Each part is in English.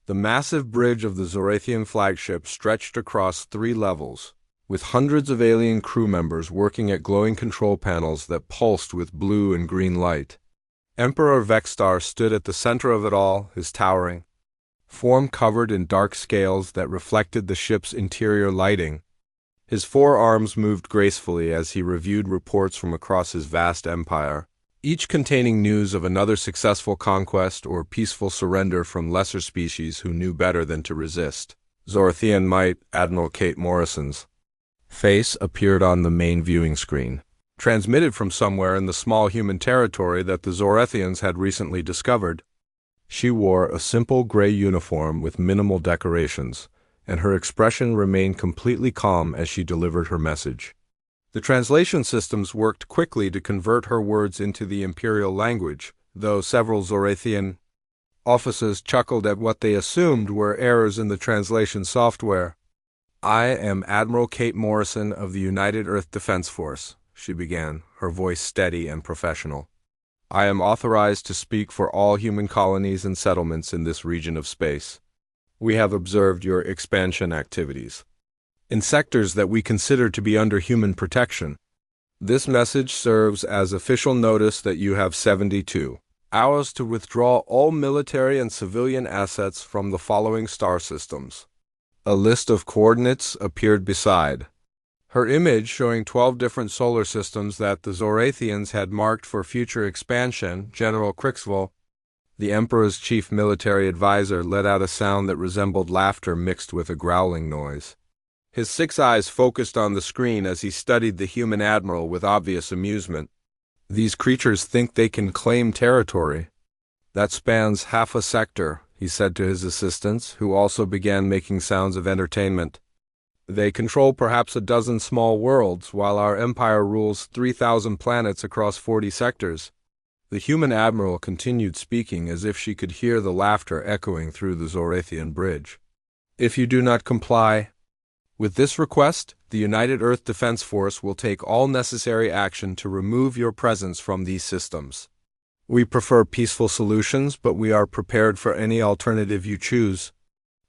The massive bridge of the Zorathian flagship stretched across 3 levels, with hundreds of alien crew members working at glowing control panels that pulsed with blue and green light. Emperor Vexstar stood at the center of it all, his towering form covered in dark scales that reflected the ship's interior lighting. His 4 arms moved gracefully as he reviewed reports from across his vast empire, each containing news of another successful conquest or peaceful surrender from lesser species who knew better than to resist. Zorathian Might, Admiral Kate Morrison's face appeared on the main viewing screen, transmitted from somewhere in the small human territory that the Zorathians had recently discovered. She wore a simple gray uniform with minimal decorations, and her expression remained completely calm as she delivered her message. The translation systems worked quickly to convert her words into the Imperial language, though several Zorathian officers chuckled at what they assumed were errors in the translation software. "I am Admiral Kate Morrison of the United Earth Defense Force," she began, her voice steady and professional. "I am authorized to speak for all human colonies and settlements in this region of space. We have observed your expansion activities in sectors that we consider to be under human protection. This message serves as official notice that you have 72 hours to withdraw all military and civilian assets from the following star systems." A list of coordinates appeared beside her image, showing 12 different solar systems that the Zorathians had marked for future expansion. General Crixville, the Emperor's chief military advisor, let out a sound that resembled laughter mixed with a growling noise. His 6 eyes focused on the screen as he studied the human admiral with obvious amusement. "These creatures think they can claim territory that spans half a sector," he said to his assistants, who also began making sounds of entertainment. "They control perhaps a dozen small worlds, while our empire rules 3,000 planets across 40 sectors. The human admiral continued speaking as if she could hear the laughter echoing through the Zorathian bridge. "If you do not comply with this request, the United Earth Defense Force will take all necessary action to remove your presence from these systems. We prefer peaceful solutions, but we are prepared for any alternative you choose."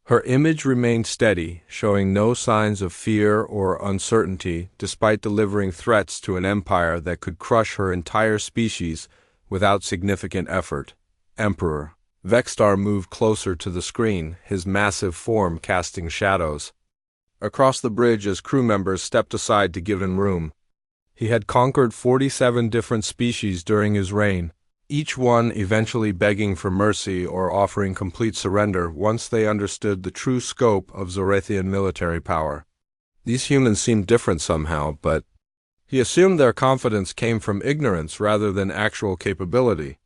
Her image remained steady, showing no signs of fear or uncertainty, despite delivering threats to an empire that could crush her entire species without significant effort. Emperor Vexstar moved closer to the screen, his massive form casting shadows across the bridge as crew members stepped aside to give him room. He had conquered 47 different species during his reign, each one eventually begging for mercy or offering complete surrender once they understood the true scope of Zorathian military power. These humans seemed different somehow, but he assumed their confidence came from ignorance rather than actual capability.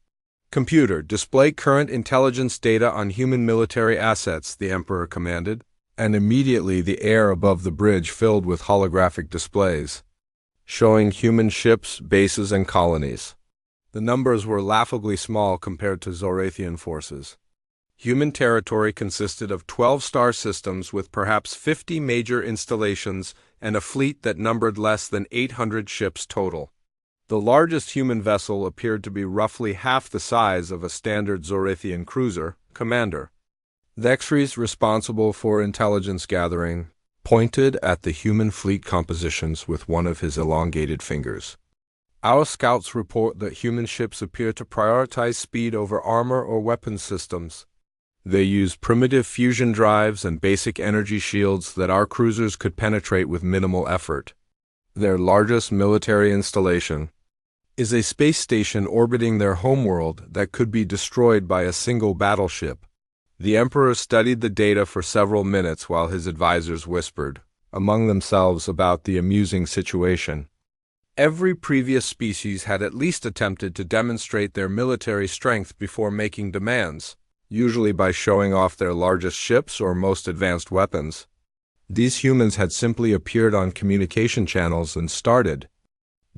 "Computer, display current intelligence data on human military assets," the Emperor commanded, and immediately the air above the bridge filled with holographic displays, showing human ships, bases, and colonies. The numbers were laughably small compared to Zorathian forces. Human territory consisted of 12 star systems with perhaps 50 major installations and a fleet that numbered less than 800 ships total. The largest human vessel appeared to be roughly half the size of a standard Zorathian cruiser. Commander Vexries, responsible for intelligence gathering, pointed at the human fleet compositions with one of his elongated fingers. "Our scouts report that human ships appear to prioritize speed over armor or weapons systems. They use primitive fusion drives and basic energy shields that our cruisers could penetrate with minimal effort. Their largest military installation is a space station orbiting their homeworld that could be destroyed by a single battleship." The Emperor studied the data for several minutes while his advisors whispered among themselves about the amusing situation. Every previous species had at least attempted to demonstrate their military strength before making demands, usually by showing off their largest ships or most advanced weapons. These humans had simply appeared on communication channels and started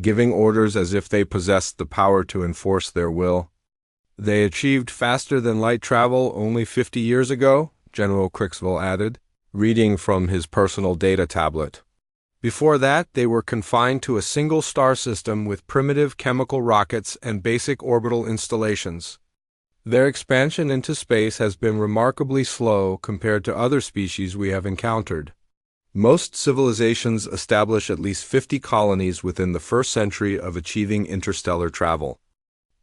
giving orders as if they possessed the power to enforce their will. "They achieved faster than light travel only 50 years ago," General Crixville added, reading from his personal data tablet. "Before that, they were confined to a single star system with primitive chemical rockets and basic orbital installations. Their expansion into space has been remarkably slow compared to other species we have encountered. Most civilizations establish at least 50 colonies within the first century of achieving interstellar travel.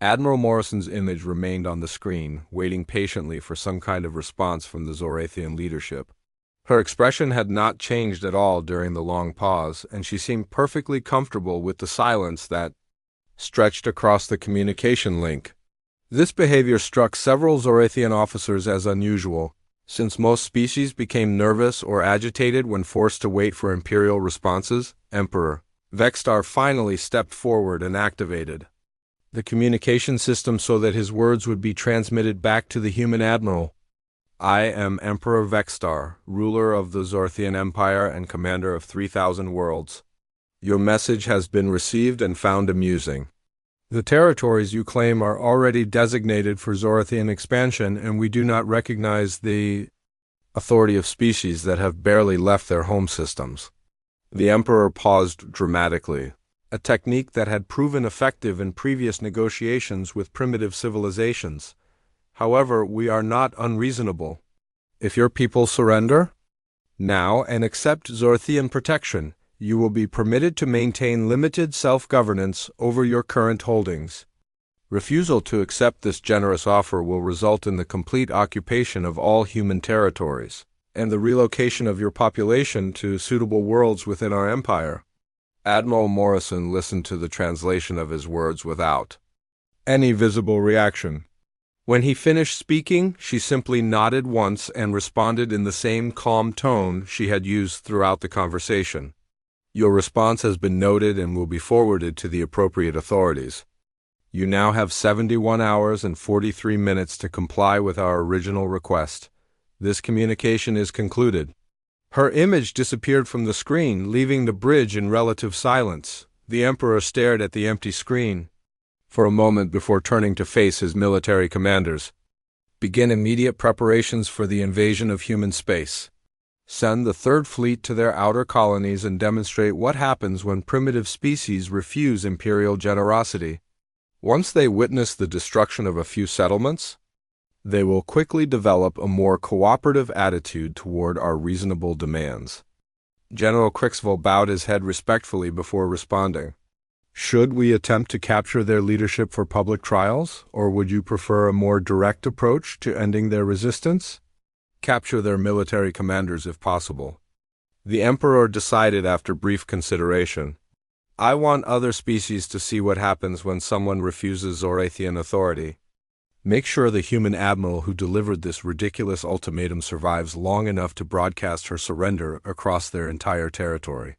Admiral Morrison's image remained on the screen, waiting patiently for some kind of response from the Zorathian leadership. Her expression had not changed at all during the long pause, and she seemed perfectly comfortable with the silence that stretched across the communication link. This behavior struck several Zorathian officers as unusual, since most species became nervous or agitated when forced to wait for Imperial responses. Emperor Vextar finally stepped forward and activated the communication system so that his words would be transmitted back to the human admiral. I am Emperor Vextar, ruler of the Zorthian Empire and commander of 3,000 worlds. Your message has been received and found amusing. The territories you claim are already designated for Zorathian expansion, and we do not recognize the authority of species that have barely left their home systems. The Emperor paused dramatically, a technique that had proven effective in previous negotiations with primitive civilizations. However, we are not unreasonable. If your people surrender now and accept Zorthian protection, you will be permitted to maintain limited self-governance over your current holdings. Refusal to accept this generous offer will result in the complete occupation of all human territories, and the relocation of your population to suitable worlds within our empire. Admiral Morrison listened to the translation of his words without any visible reaction. When he finished speaking, she simply nodded once and responded in the same calm tone she had used throughout the conversation. Your response has been noted and will be forwarded to the appropriate authorities. You now have 71 hours and 43 minutes to comply with our original request. This communication is concluded. Her image disappeared from the screen, leaving the bridge in relative silence. The Emperor stared at the empty screen for a moment before turning to face his military commanders. Begin immediate preparations for the invasion of human space. Send the Third Fleet to their outer colonies and demonstrate what happens when primitive species refuse imperial generosity. Once they witness the destruction of a few settlements, they will quickly develop a more cooperative attitude toward our reasonable demands. General Crixville bowed his head respectfully before responding. Should we attempt to capture their leadership for public trials, or would you prefer a more direct approach to ending their resistance? Capture their military commanders if possible. The Emperor decided after brief consideration. I want other species to see what happens when someone refuses Zorathian authority. Make sure the human admiral who delivered this ridiculous ultimatum survives long enough to broadcast her surrender across their entire territory.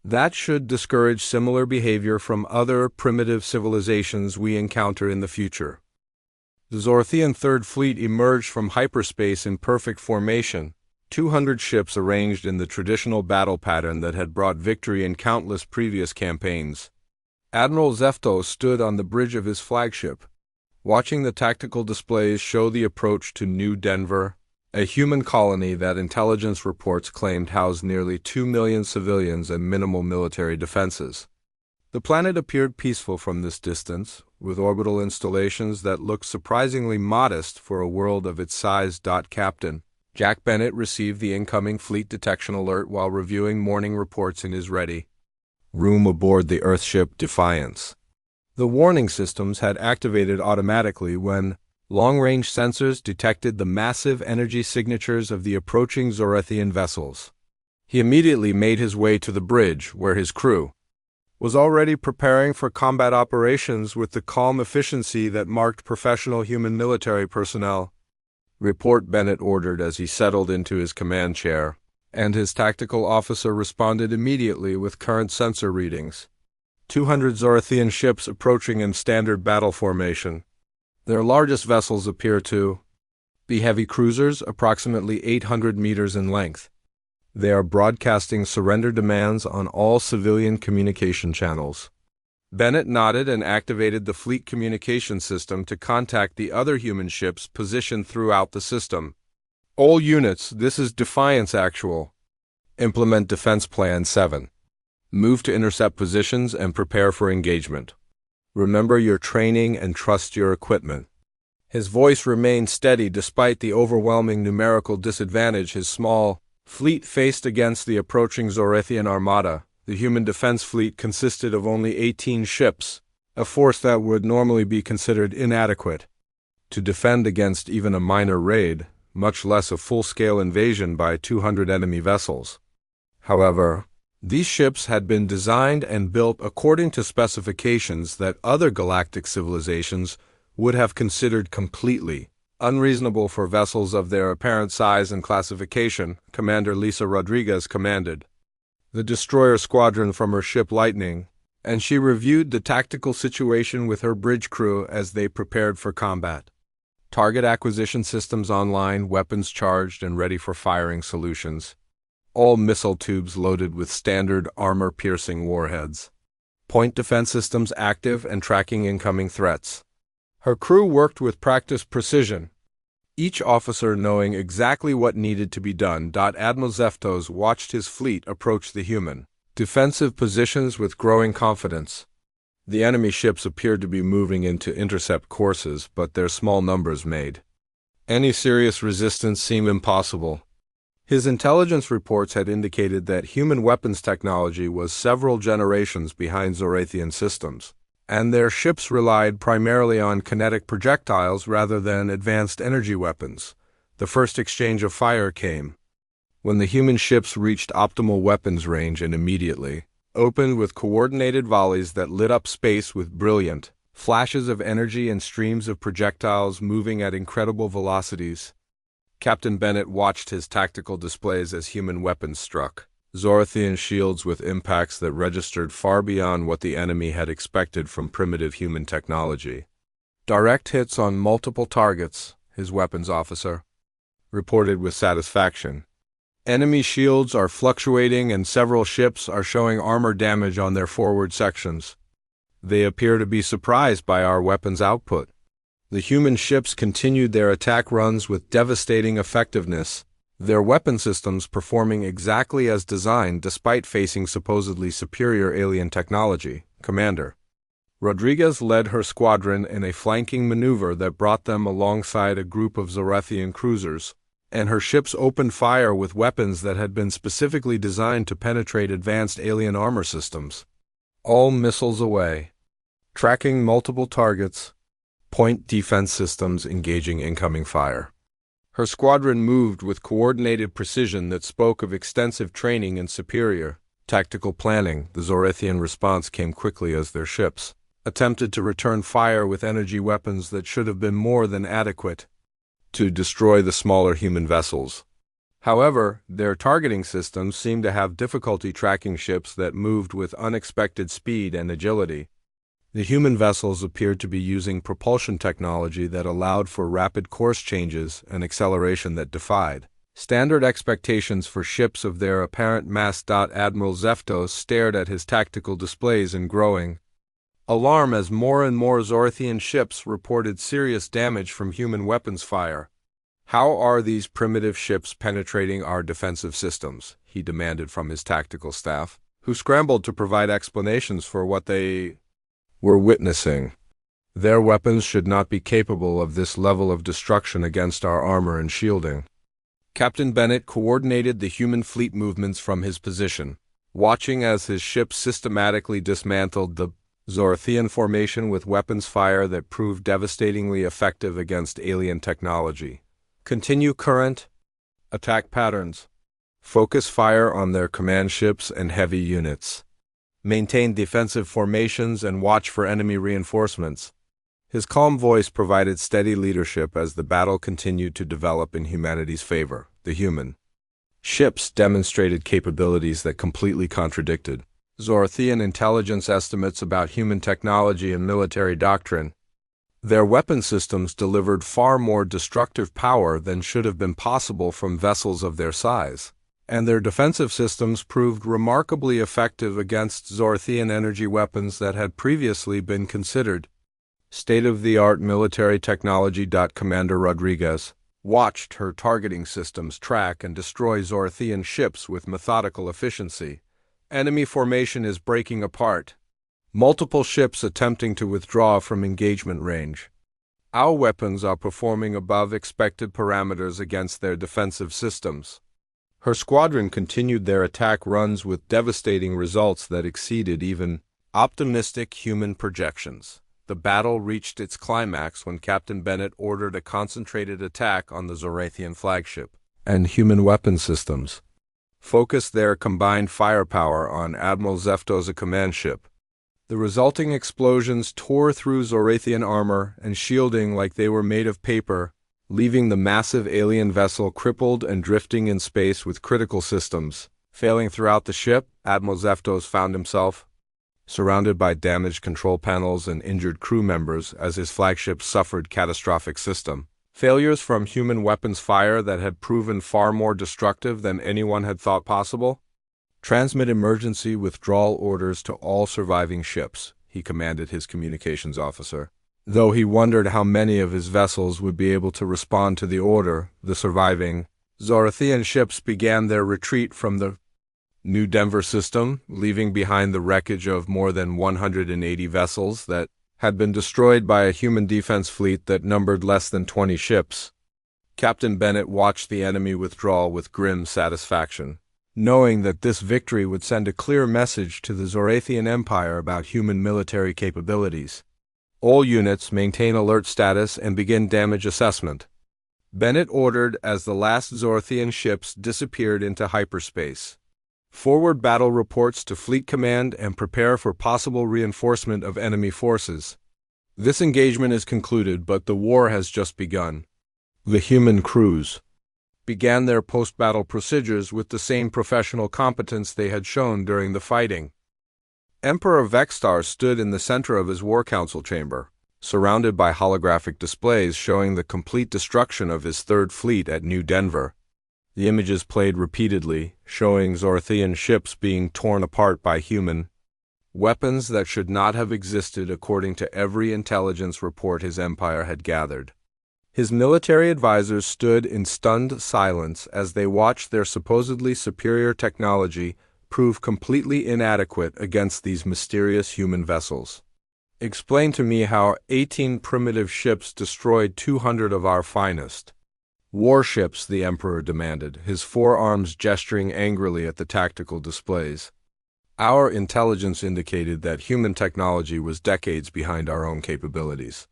That should discourage similar behavior from other primitive civilizations we encounter in the future. The Zorthian Third Fleet emerged from hyperspace in perfect formation, 200 ships arranged in the traditional battle pattern that had brought victory in countless previous campaigns. Admiral Zefto stood on the bridge of his flagship, watching the tactical displays show the approach to New Denver, a human colony that intelligence reports claimed housed nearly 2 million civilians and minimal military defenses. The planet appeared peaceful from this distance, with orbital installations that looked surprisingly modest for a world of its size. Captain Jack Bennett received the incoming fleet detection alert while reviewing morning reports in his ready room aboard the Earthship Defiance. The warning systems had activated automatically when long-range sensors detected the massive energy signatures of the approaching Zorathian vessels. He immediately made his way to the bridge, where his crew was already preparing for combat operations with the calm efficiency that marked professional human military personnel. Report, Bennett ordered as he settled into his command chair, and his tactical officer responded immediately with current sensor readings. 200 Zorathian ships approaching in standard battle formation. Their largest vessels appear to be heavy cruisers, approximately 800 meters in length. They are broadcasting surrender demands on all civilian communication channels. Bennett nodded and activated the fleet communication system to contact the other human ships positioned throughout the system. All units, this is Defiance Actual. Implement Defense Plan 7. Move to intercept positions and prepare for engagement. Remember your training and trust your equipment. His voice remained steady despite the overwhelming numerical disadvantage his small fleet faced against the approaching Zorathian armada. The human defense fleet consisted of only 18 ships, a force that would normally be considered inadequate to defend against even a minor raid, much less a full-scale invasion by 200 enemy vessels. However, these ships had been designed and built according to specifications that other galactic civilizations would have considered completely unreasonable for vessels of their apparent size and classification. Commander Lisa Rodriguez commanded the destroyer squadron from her ship Lightning, and she reviewed the tactical situation with her bridge crew as they prepared for combat. Target acquisition systems online, weapons charged and ready for firing solutions. All missile tubes loaded with standard armor-piercing warheads. Point defense systems active and tracking incoming threats. Her crew worked with practiced precision, each officer knowing exactly what needed to be done. Admiral Zeftos watched his fleet approach the human defensive positions with growing confidence. The enemy ships appeared to be moving into intercept courses, but their small numbers made any serious resistance seem impossible. His intelligence reports had indicated that human weapons technology was several generations behind Zorathian systems, and their ships relied primarily on kinetic projectiles rather than advanced energy weapons. The first exchange of fire came when the human ships reached optimal weapons range and immediately opened with coordinated volleys that lit up space with brilliant flashes of energy and streams of projectiles moving at incredible velocities. Captain Bennett watched his tactical displays as human weapons struck Zorathian shields with impacts that registered far beyond what the enemy had expected from primitive human technology. Direct hits on multiple targets, his weapons officer reported with satisfaction. Enemy shields are fluctuating and several ships are showing armor damage on their forward sections. They appear to be surprised by our weapons output. The human ships continued their attack runs with devastating effectiveness, their weapon systems performing exactly as designed despite facing supposedly superior alien technology. Commander Rodriguez led her squadron in a flanking maneuver that brought them alongside a group of Zorathian cruisers, and her ships opened fire with weapons that had been specifically designed to penetrate advanced alien armor systems. All missiles away. Tracking multiple targets. Point defense systems engaging incoming fire. Her squadron moved with coordinated precision that spoke of extensive training and superior tactical planning. The Zorathian response came quickly as their ships attempted to return fire with energy weapons that should have been more than adequate to destroy the smaller human vessels. However, their targeting systems seemed to have difficulty tracking ships that moved with unexpected speed and agility. The human vessels appeared to be using propulsion technology that allowed for rapid course changes and acceleration that defied standard expectations for ships of their apparent mass. Admiral Zeftos stared at his tactical displays in growing alarm as more and more Zorathian ships reported serious damage from human weapons fire. "How are these primitive ships penetrating our defensive systems?" he demanded from his tactical staff, who scrambled to provide explanations for what they were witnessing. Their weapons should not be capable of this level of destruction against our armor and shielding. Captain Bennett coordinated the human fleet movements from his position, watching as his ships systematically dismantled the Zorathian formation with weapons fire that proved devastatingly effective against alien technology. Continue current attack patterns. Focus fire on their command ships and heavy units. Maintain defensive formations and watch for enemy reinforcements. His calm voice provided steady leadership as the battle continued to develop in humanity's favor. The human ships demonstrated capabilities that completely contradicted Zorathian intelligence estimates about human technology and military doctrine. Their weapon systems delivered far more destructive power than should have been possible from vessels of their size, and their defensive systems proved remarkably effective against Zorathian energy weapons that had previously been considered state-of-the-art military technology. Commander Rodriguez watched her targeting systems track and destroy Zorathian ships with methodical efficiency. Enemy formation is breaking apart. Multiple ships attempting to withdraw from engagement range. Our weapons are performing above expected parameters against their defensive systems. Her squadron continued their attack runs with devastating results that exceeded even optimistic human projections. The battle reached its climax when Captain Bennett ordered a concentrated attack on the Zorathian flagship and human weapon systems, focused their combined firepower on Admiral Zefto's command ship. The resulting explosions tore through Zorathian armor and shielding like they were made of paper, leaving the massive alien vessel crippled and drifting in space with critical systems failing throughout the ship. Admiral Zeftos found himself surrounded by damaged control panels and injured crew members as his flagship suffered catastrophic system failures from human weapons fire that had proven far more destructive than anyone had thought possible. "Transmit emergency withdrawal orders to all surviving ships," he commanded his communications officer. Though he wondered how many of his vessels would be able to respond to the order, the surviving Zorathian ships began their retreat from the New Denver system, leaving behind the wreckage of more than 180 vessels that had been destroyed by a human defense fleet that numbered less than 20 ships. Captain Bennett watched the enemy withdraw with grim satisfaction, knowing that this victory would send a clear message to the Zorathian Empire about human military capabilities. "All units maintain alert status and begin damage assessment," Bennett ordered as the last Zorathian ships disappeared into hyperspace. "Forward battle reports to Fleet Command and prepare for possible reinforcement of enemy forces. This engagement is concluded, but the war has just begun." The human crews began their post-battle procedures with the same professional competence they had shown during the fighting. Emperor Vextar stood in the center of his War Council chamber, surrounded by holographic displays showing the complete destruction of his Third Fleet at New Denver. The images played repeatedly, showing Zorathian ships being torn apart by human weapons that should not have existed according to every intelligence report his empire had gathered. His military advisors stood in stunned silence as they watched their supposedly superior technology prove completely inadequate against these mysterious human vessels. "Explain to me how 18 primitive ships destroyed 200 of our finest warships," the Emperor demanded, his forearms gesturing angrily at the tactical displays. "Our intelligence indicated that human technology was decades behind our own capabilities.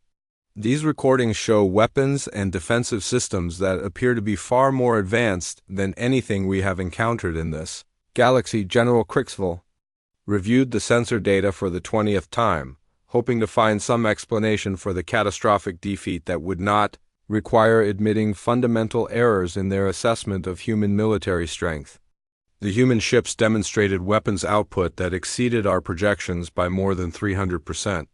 These recordings show weapons and defensive systems that appear to be far more advanced than anything we have encountered in this galaxy." General Crixville reviewed the sensor data for the 20th time, hoping to find some explanation for the catastrophic defeat that would not require admitting fundamental errors in their assessment of human military strength. "The human ships demonstrated weapons output that exceeded our projections by more than 300%.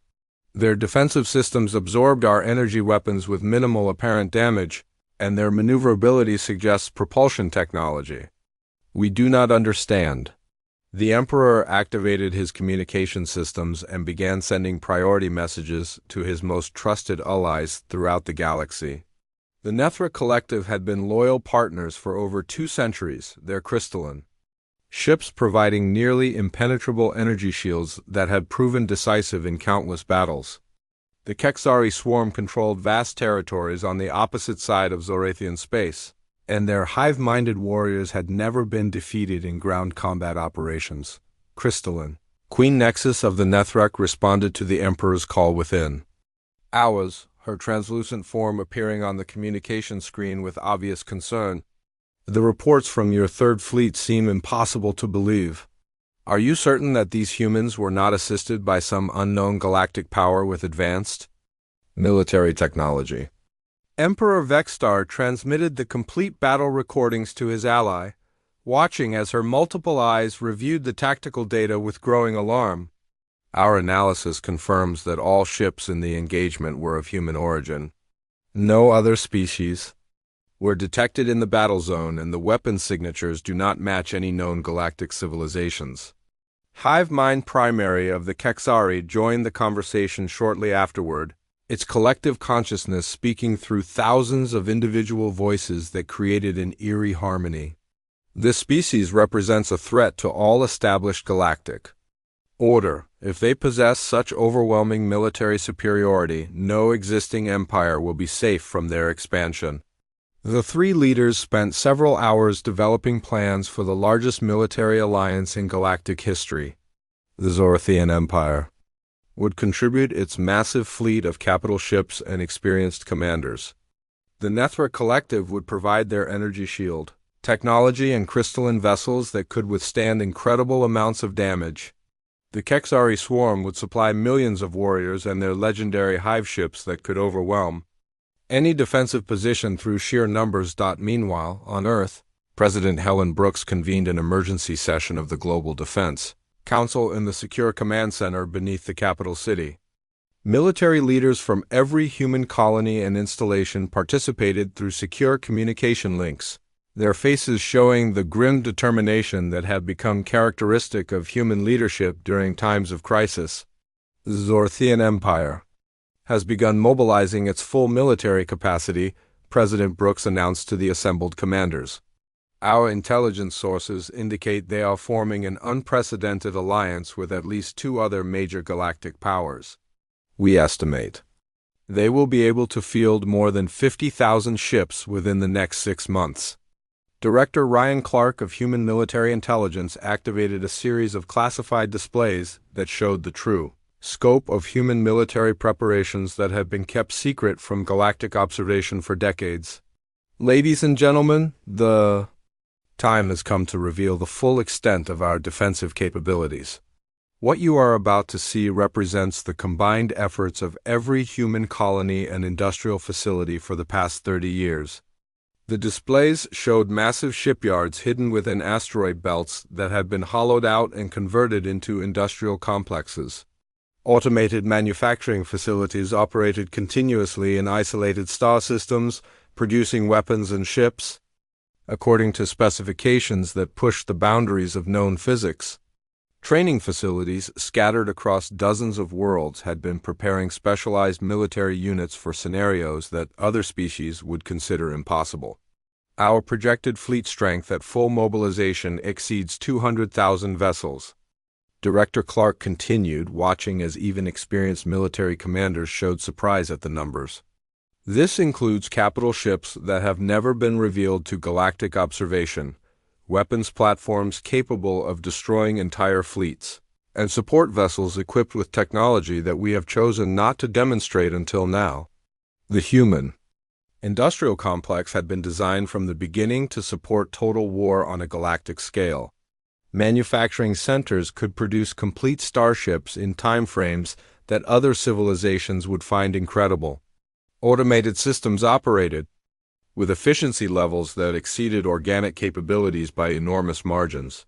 Their defensive systems absorbed our energy weapons with minimal apparent damage, and their maneuverability suggests propulsion technology. We do not understand." The Emperor activated his communication systems and began sending priority messages to his most trusted allies throughout the galaxy. The Nethra Collective had been loyal partners for over 2 centuries, their crystalline ships providing nearly impenetrable energy shields that had proven decisive in countless battles. The Kexari swarm controlled vast territories on the opposite side of Zorathian space, and their hive-minded warriors had never been defeated in ground combat operations. Crystalline Queen Nexus of the Nethrek responded to the Emperor's call within hours, her translucent form appearing on the communication screen with obvious concern. "The reports from your Third Fleet seem impossible to believe. Are you certain that these humans were not assisted by some unknown galactic power with advanced military technology?" Emperor Vextar transmitted the complete battle recordings to his ally, watching as her multiple eyes reviewed the tactical data with growing alarm. "Our analysis confirms that all ships in the engagement were of human origin. No other species were detected in the battle zone, and the weapon signatures do not match any known galactic civilizations." Hive Mind Primary of the Kexari joined the conversation shortly afterward, its collective consciousness speaking through thousands of individual voices that created an eerie harmony. "This species represents a threat to all established galactic Order. If they possess such overwhelming military superiority, no existing empire will be safe from their expansion. The three leaders spent several hours developing plans for the largest military alliance in galactic history. The Zorathian Empire would contribute its massive fleet of capital ships and experienced commanders. The Nethra Collective would provide their energy shield, technology, and crystalline vessels that could withstand incredible amounts of damage. The Kexari Swarm would supply millions of warriors and their legendary hive ships that could overwhelm any defensive position through sheer numbers. Meanwhile, on Earth, President Helen Brooks convened an emergency session of the Global Defense Council in the Secure Command Center beneath the capital city. Military leaders from every human colony and installation participated through secure communication links, their faces showing the grim determination that had become characteristic of human leadership during times of crisis. The Zorathian Empire has begun mobilizing its full military capacity, President Brooks announced to the assembled commanders. Our intelligence sources indicate they are forming an unprecedented alliance with at least two other major galactic powers. We estimate they will be able to field more than 50,000 ships within the next 6 months. Director Ryan Clark of Human Military Intelligence activated a series of classified displays that showed the true scope of human military preparations that have been kept secret from galactic observation for decades. Ladies and gentlemen, the time has come to reveal the full extent of our defensive capabilities. What you are about to see represents the combined efforts of every human colony and industrial facility for the past 30 years. The displays showed massive shipyards hidden within asteroid belts that had been hollowed out and converted into industrial complexes. Automated manufacturing facilities operated continuously in isolated star systems, producing weapons and ships according to specifications that pushed the boundaries of known physics. Training facilities scattered across dozens of worlds had been preparing specialized military units for scenarios that other species would consider impossible. Our projected fleet strength at full mobilization exceeds 200,000 vessels. Director Clark continued, watching as even experienced military commanders showed surprise at the numbers. This includes capital ships that have never been revealed to galactic observation, weapons platforms capable of destroying entire fleets, and support vessels equipped with technology that we have chosen not to demonstrate until now. The human industrial complex had been designed from the beginning to support total war on a galactic scale. Manufacturing centers could produce complete starships in timeframes that other civilizations would find incredible. Automated systems operated with efficiency levels that exceeded organic capabilities by enormous margins.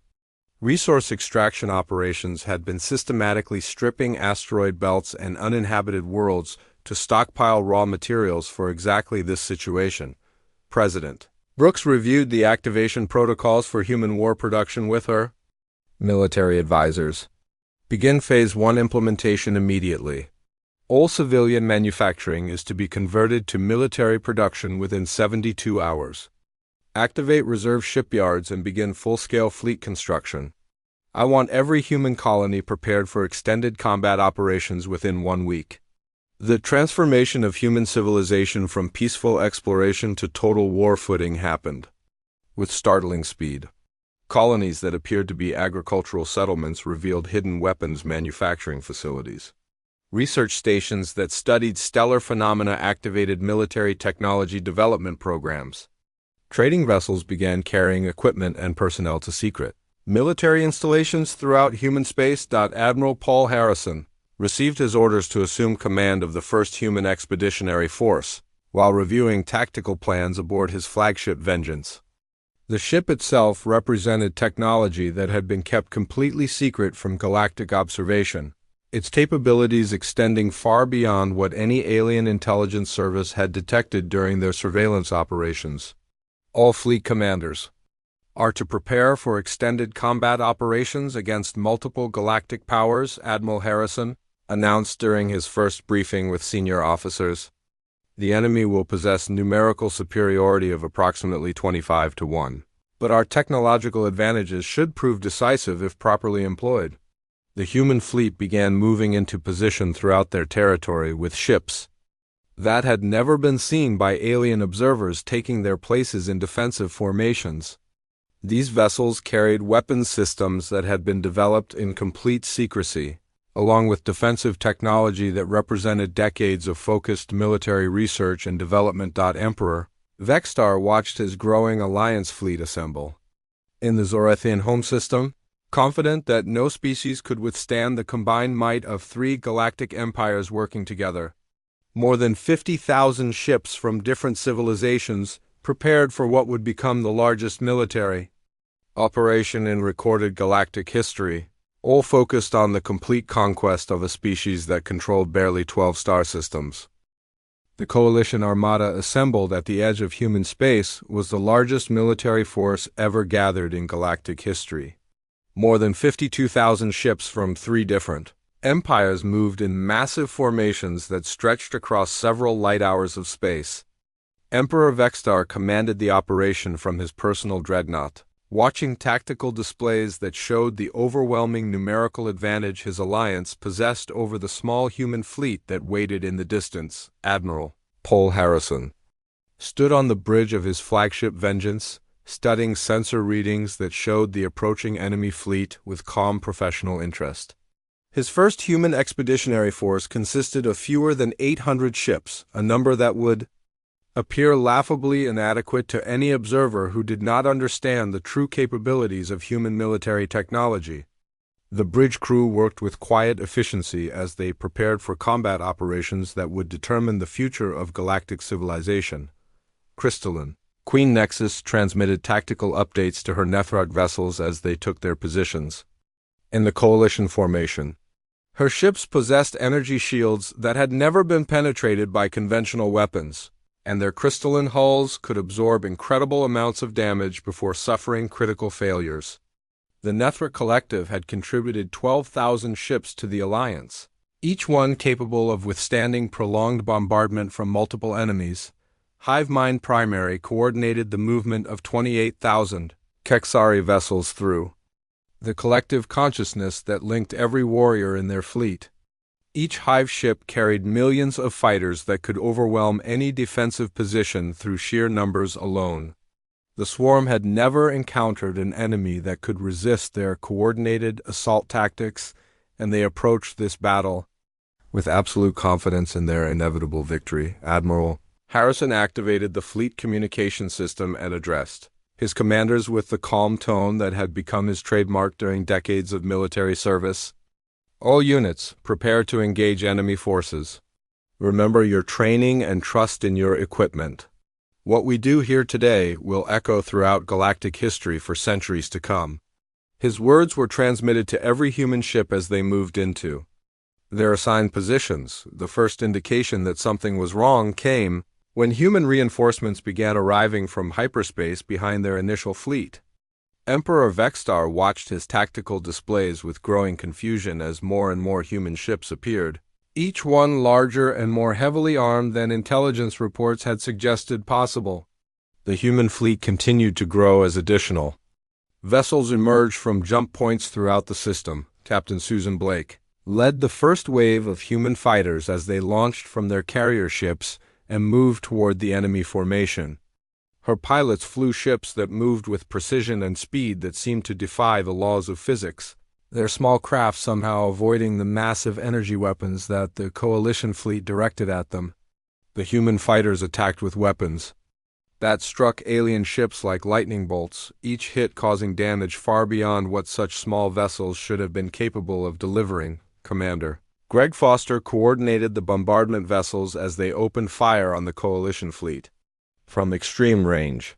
Resource extraction operations had been systematically stripping asteroid belts and uninhabited worlds to stockpile raw materials for exactly this situation. President Brooks reviewed the activation protocols for human war production with her military advisors. Begin Phase 1 implementation immediately. All civilian manufacturing is to be converted to military production within 72 hours. Activate reserve shipyards and begin full-scale fleet construction. I want every human colony prepared for extended combat operations within 1 week. The transformation of human civilization from peaceful exploration to total war footing happened with startling speed. Colonies that appeared to be agricultural settlements revealed hidden weapons manufacturing facilities. Research stations that studied stellar phenomena activated military technology development programs. Trading vessels began carrying equipment and personnel to secret military installations throughout human space. Admiral Paul Harrison received his orders to assume command of the first human expeditionary force, while reviewing tactical plans aboard his flagship Vengeance. The ship itself represented technology that had been kept completely secret from galactic observation, its capabilities extending far beyond what any alien intelligence service had detected during their surveillance operations. All fleet commanders are to prepare for extended combat operations against multiple galactic powers, Admiral Harrison announced during his first briefing with senior officers. The enemy will possess numerical superiority of approximately 25-1, but our technological advantages should prove decisive if properly employed. The human fleet began moving into position throughout their territory with ships that had never been seen by alien observers taking their places in defensive formations. These vessels carried weapons systems that had been developed in complete secrecy, along with defensive technology that represented decades of focused military research and development. Emperor Vextar watched his growing alliance fleet assemble in the Zorathian home system, confident that no species could withstand the combined might of three galactic empires working together. More than 50,000 ships from different civilizations prepared for what would become the largest military operation in recorded galactic history, all focused on the complete conquest of a species that controlled barely 12 star systems. The Coalition Armada assembled at the edge of human space was the largest military force ever gathered in galactic history. More than 52,000 ships from three different empires moved in massive formations that stretched across several light hours of space. Emperor Vextar commanded the operation from his personal dreadnought, watching tactical displays that showed the overwhelming numerical advantage his alliance possessed over the small human fleet that waited in the distance. Admiral Paul Harrison stood on the bridge of his flagship Vengeance, studying sensor readings that showed the approaching enemy fleet with calm professional interest. His first human expeditionary force consisted of fewer than 800 ships, a number that would appear laughably inadequate to any observer who did not understand the true capabilities of human military technology. The bridge crew worked with quiet efficiency as they prepared for combat operations that would determine the future of galactic civilization. Crystalline Queen Nexus transmitted tactical updates to her Nethrog vessels as they took their positions in the Coalition formation. Her ships possessed energy shields that had never been penetrated by conventional weapons, and their crystalline hulls could absorb incredible amounts of damage before suffering critical failures. The Nethrog Collective had contributed 12,000 ships to the Alliance, each one capable of withstanding prolonged bombardment from multiple enemies. Hive Mind Primary coordinated the movement of 28,000 Kexari vessels through the collective consciousness that linked every warrior in their fleet. Each Hive ship carried millions of fighters that could overwhelm any defensive position through sheer numbers alone. The swarm had never encountered an enemy that could resist their coordinated assault tactics, and they approached this battle with absolute confidence in their inevitable victory. Admiral Harrison activated the fleet communication system and addressed his commanders with the calm tone that had become his trademark during decades of military service. All units, prepare to engage enemy forces. Remember your training and trust in your equipment. What we do here today will echo throughout galactic history for centuries to come. His words were transmitted to every human ship as they moved into their assigned positions. The first indication that something was wrong came when human reinforcements began arriving from hyperspace behind their initial fleet. Emperor Vextar watched his tactical displays with growing confusion as more and more human ships appeared, each one larger and more heavily armed than intelligence reports had suggested possible. The human fleet continued to grow as additional vessels emerged from jump points throughout the system. Captain Susan Blake led the first wave of human fighters as they launched from their carrier ships and moved toward the enemy formation. Her pilots flew ships that moved with precision and speed that seemed to defy the laws of physics, their small craft somehow avoiding the massive energy weapons that the Coalition fleet directed at them. The human fighters attacked with weapons that struck alien ships like lightning bolts, each hit causing damage far beyond what such small vessels should have been capable of delivering. Commander Greg Foster coordinated the bombardment vessels as they opened fire on the Coalition fleet from extreme range.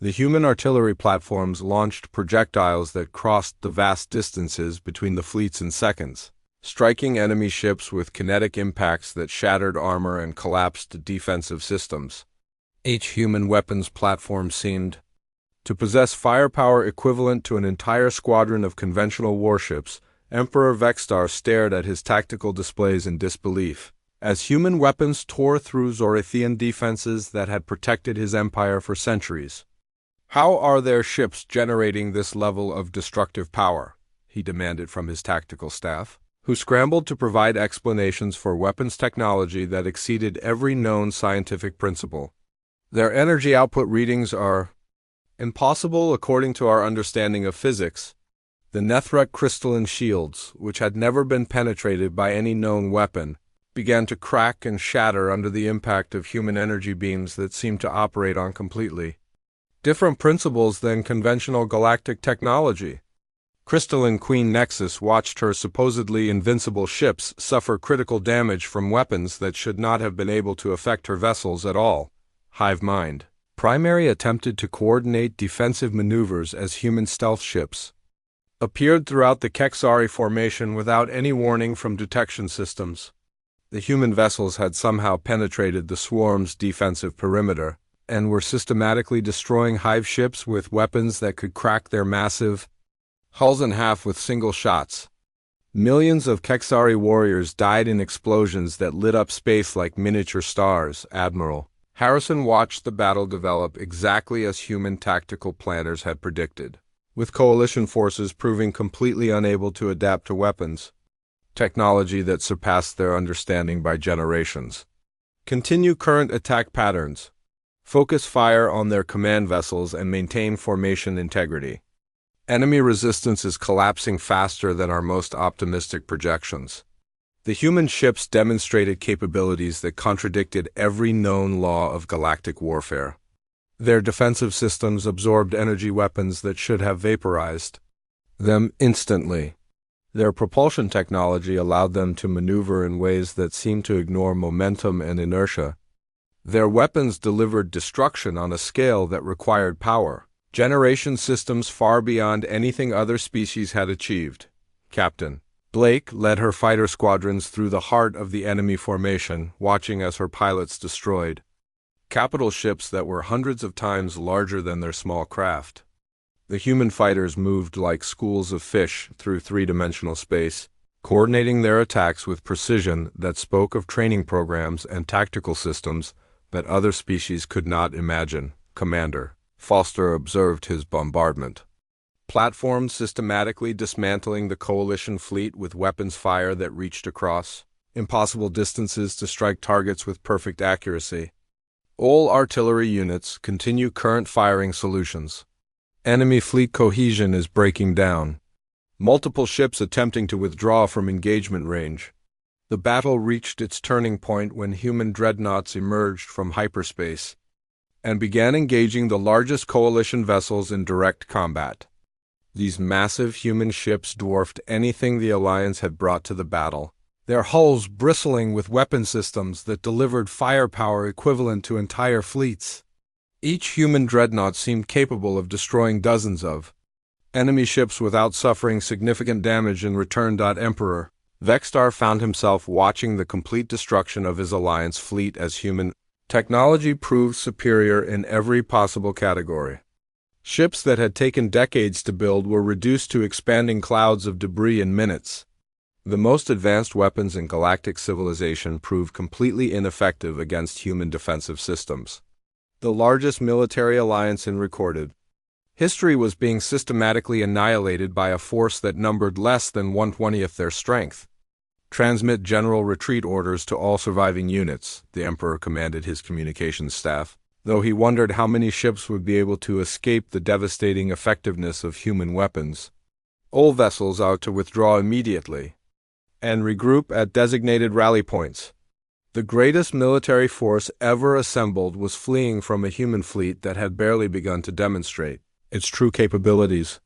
The human artillery platforms launched projectiles that crossed the vast distances between the fleets in seconds, striking enemy ships with kinetic impacts that shattered armor and collapsed defensive systems. Each human weapons platform seemed to possess firepower equivalent to an entire squadron of conventional warships. Emperor Vextar stared at his tactical displays in disbelief, as human weapons tore through Zorathian defenses that had protected his empire for centuries. How are their ships generating this level of destructive power? he demanded from his tactical staff, who scrambled to provide explanations for weapons technology that exceeded every known scientific principle. Their energy output readings are impossible according to our understanding of physics. The Nethrek crystalline shields, which had never been penetrated by any known weapon, began to crack and shatter under the impact of human energy beams that seemed to operate on completely different principles than conventional galactic technology. Crystalline Queen Nexus watched her supposedly invincible ships suffer critical damage from weapons that should not have been able to affect her vessels at all. Hive Mind Primary attempted to coordinate defensive maneuvers as human stealth ships appeared throughout the Kexari formation without any warning from detection systems. The human vessels had somehow penetrated the swarm's defensive perimeter and were systematically destroying Hive ships with weapons that could crack their massive hulls in half with single shots. Millions of Kexari warriors died in explosions that lit up space like miniature stars. Admiral Harrison watched the battle develop exactly as human tactical planners had predicted, with coalition forces proving completely unable to adapt to weapons technology that surpassed their understanding by generations. Continue current attack patterns. Focus fire on their command vessels and maintain formation integrity. Enemy resistance is collapsing faster than our most optimistic projections. The human ships demonstrated capabilities that contradicted every known law of galactic warfare. Their defensive systems absorbed energy weapons that should have vaporized them instantly. Their propulsion technology allowed them to maneuver in ways that seemed to ignore momentum and inertia. Their weapons delivered destruction on a scale that required power generation systems far beyond anything other species had achieved. Captain Blake led her fighter squadrons through the heart of the enemy formation, watching as her pilots destroyed capital ships that were hundreds of times larger than their small craft. The human fighters moved like schools of fish through three-dimensional space, coordinating their attacks with precision that spoke of training programs and tactical systems that other species could not imagine. Commander Foster observed his bombardment platforms systematically dismantling the coalition fleet with weapons fire that reached across impossible distances to strike targets with perfect accuracy. All artillery units continue current firing solutions. Enemy fleet cohesion is breaking down. Multiple ships attempting to withdraw from engagement range. The battle reached its turning point when human dreadnoughts emerged from hyperspace and began engaging the largest coalition vessels in direct combat. These massive human ships dwarfed anything the Alliance had brought to the battle, their hulls bristling with weapon systems that delivered firepower equivalent to entire fleets. Each human dreadnought seemed capable of destroying dozens of enemy ships without suffering significant damage in return. Emperor Vexstar found himself watching the complete destruction of his Alliance fleet as human technology proved superior in every possible category. Ships that had taken decades to build were reduced to expanding clouds of debris in minutes. The most advanced weapons in galactic civilization proved completely ineffective against human defensive systems. The largest military alliance in recorded history was being systematically annihilated by a force that numbered less than 1/20th their strength. Transmit general retreat orders to all surviving units, the Emperor commanded his communications staff, though he wondered how many ships would be able to escape the devastating effectiveness of human weapons. All vessels are to withdraw immediately and regroup at designated rally points. The greatest military force ever assembled was fleeing from a human fleet that had barely begun to demonstrate its true capabilities.